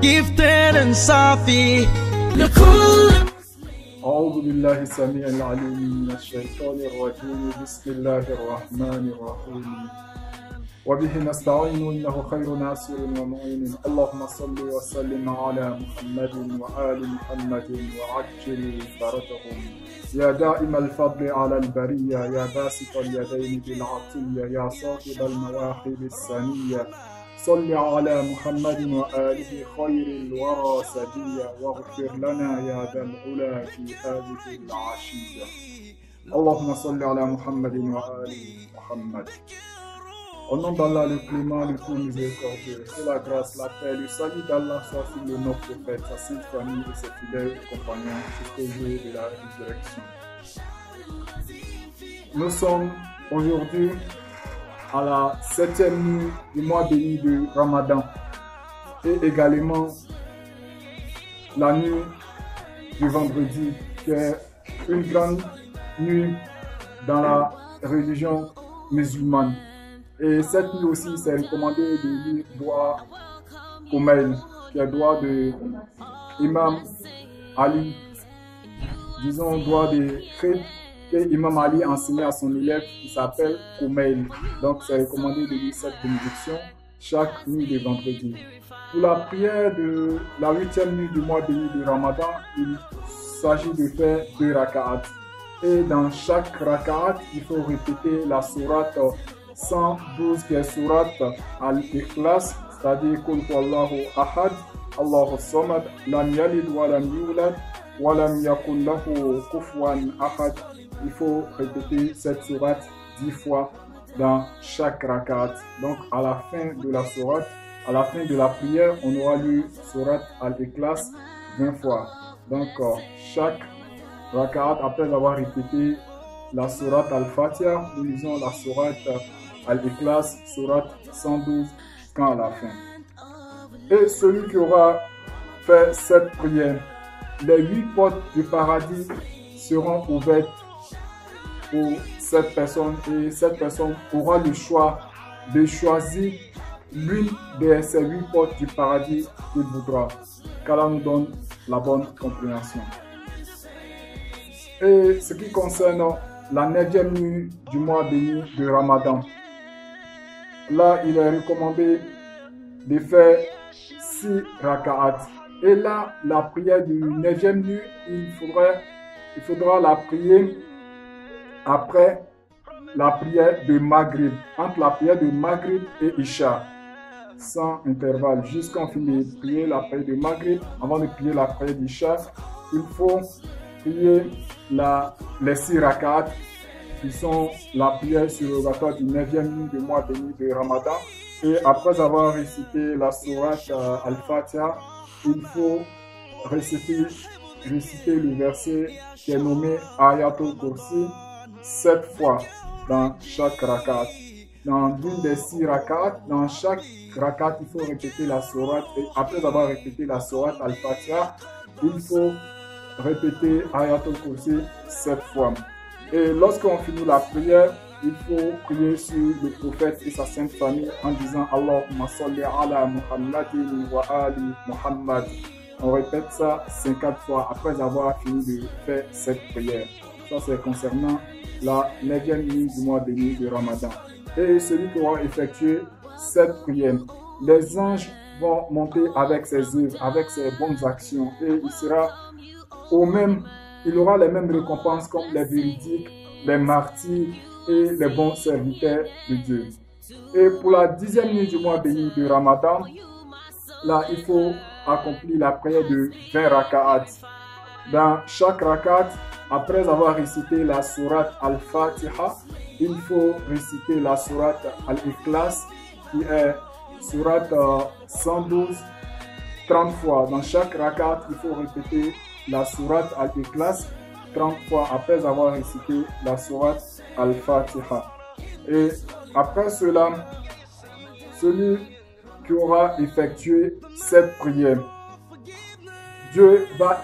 gifted and صافي أعوذ بالله السميع العليم من الشيطان الرجيم. بسم الله الرحمن الرحيم. وبه نستعين إنه خير ناصر ومعين. اللهم صل وسلم على محمد وآل محمد وعجل فرجهم. يا دائم الفضل على البرية، يا باسط اليدين بالعطية، يا صاحب المواهب السنية، صل على محمد وآله خير الورى سديا، واغفر لنا يا ذا العلا في هذه العشية. اللهم صل على محمد وآل محمد. Au nom d'Allah, le clément, le tout miséricordieux, que la grâce, la paix, le salut d'Allah soit sur le nom prophète, sa sainte famille et ses fidèles compagnons jusqu'au jour de la résurrection. Nous sommes aujourd'hui à la 7e nuit du mois béni de Ramadan et également la nuit du vendredi, qui est une grande nuit dans la religion musulmane. Et cette nuit aussi, c'est recommandé de lire Dua Kumail, qui est Dua de Imam Ali, disons Dua de Khid, que Imam Ali enseignait à son élève, qui s'appelle Kumail. Donc c'est recommandé de lire cette bénédiction chaque nuit de vendredi. Pour la prière de la 8e nuit du mois béni de Ramadan, il s'agit de faire 2 raka'at. Et dans chaque raka'at, il faut répéter la sourate 112 qui est sourate Al-Ikhlas, c'est-à-dire Qul huwallahu ahad, Allahu samad, lam yalid wa lam yulad, wa lam yakul lahu kufuwan ahad. Il faut répéter cette sourate 10 fois dans chaque rakat. Donc à la fin de la sourate, à la fin de la prière, on aura lu sourate Al-Ikhlas 20 fois. Donc chaque rakat, après avoir répété la sourate Al-Fatiha, nous lisons la sourate Al-Ikhlas, sourate 112, quand à la fin. Et celui qui aura fait cette prière, les 8 portes du paradis seront ouvertes pour cette personne, et cette personne aura le choix de choisir l'une de ces 8 portes du paradis qu'il voudra, qu'Allah nous donne la bonne compréhension. Et ce qui concerne la 9e nuit du mois béni de Ramadan, là il est recommandé de faire 6 raka'at. Et là, la prière du 9e nuit, il faudra la prier après la prière de Maghrib, entre la prière de Maghrib et Isha, sans intervalle, jusqu'à on finit de prier la prière de Maghrib. Avant de prier la prière d'Isha, il faut prier les 6 raka'at, qui sont la prière surrogatoire du 9e nuit du mois béni de Ramadan. Et après avoir récité la sourate Al-Fatiha, il faut réciter le verset qui est nommé Ayatul Kursi 7 fois dans chaque rakat. Dans l'une des 6 rakats, dans chaque rakat, il faut répéter la sourate. Et après avoir répété la sourate Al-Fatiha, il faut répéter Ayatul Kursi 7 fois. Et lorsqu'on finit la prière, il faut prier sur le prophète et sa sainte famille en disant Allahumma salli ala Muhammadin wa ali Muhammad. On répète ça 50 fois après avoir fini de faire cette prière. Ça c'est concernant la 9e nuit du mois béni de Ramadan. Et celui qui aura effectué cette prière, les anges vont monter avec ses œuvres, avec ses bonnes actions, et il aura les mêmes récompenses comme les véridiques, les martyrs et les bons serviteurs de Dieu. Et pour la 10e nuit du mois béni de Ramadan, là il faut accomplir la prière de 20 raka'at. Dans chaque rakat, après avoir récité la sourate Al-Fatiha, il faut réciter la sourate Al-Ikhlas, qui est sourate 112, 30 fois. Dans chaque rakat, il faut répéter la sourate Al-Ikhlas 30 fois après avoir récité la sourate Al-Fatiha. Et après cela, celui qui aura effectué cette prière, Dieu va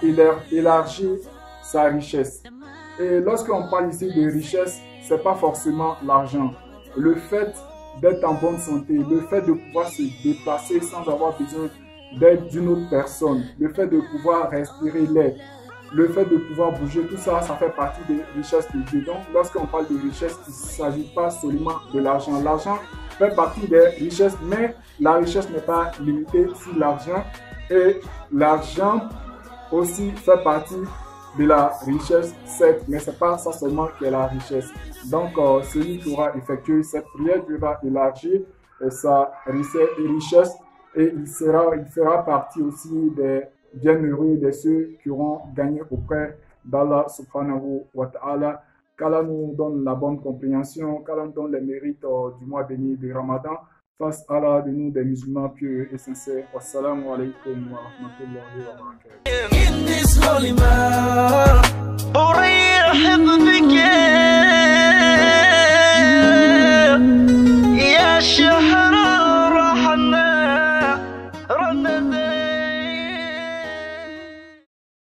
élargir sa richesse. Et lorsqu'on parle ici de richesse, ce n'est pas forcément l'argent. Le fait d'être en bonne santé, le fait de pouvoir se déplacer sans avoir besoin d'aide d'une autre personne, le fait de pouvoir respirer l'air, le fait de pouvoir bouger, tout ça, ça fait partie des richesses de Dieu. Donc, lorsqu'on parle de richesse, il ne s'agit pas seulement de l'argent. L'argent fait partie des richesses, mais la richesse n'est pas limitée sur l'argent. Et l'argent aussi fait partie de la richesse, certes, mais ce n'est pas ça seulement qui est la richesse. Donc, celui qui aura effectué cette prière, Dieu va élargir sa richesse et il fera partie aussi des bienheureux, de ceux qui auront gagné auprès d'Allah subhanahu wa ta'ala. Qu'Allah nous donne la bonne compréhension, qu'Allah nous donne les mérites du mois béni de Ramadan. Face à Allah de nous des musulmans pieux et sincères. Wassalamu alaikum wa rahmatullahi wa barakatuh.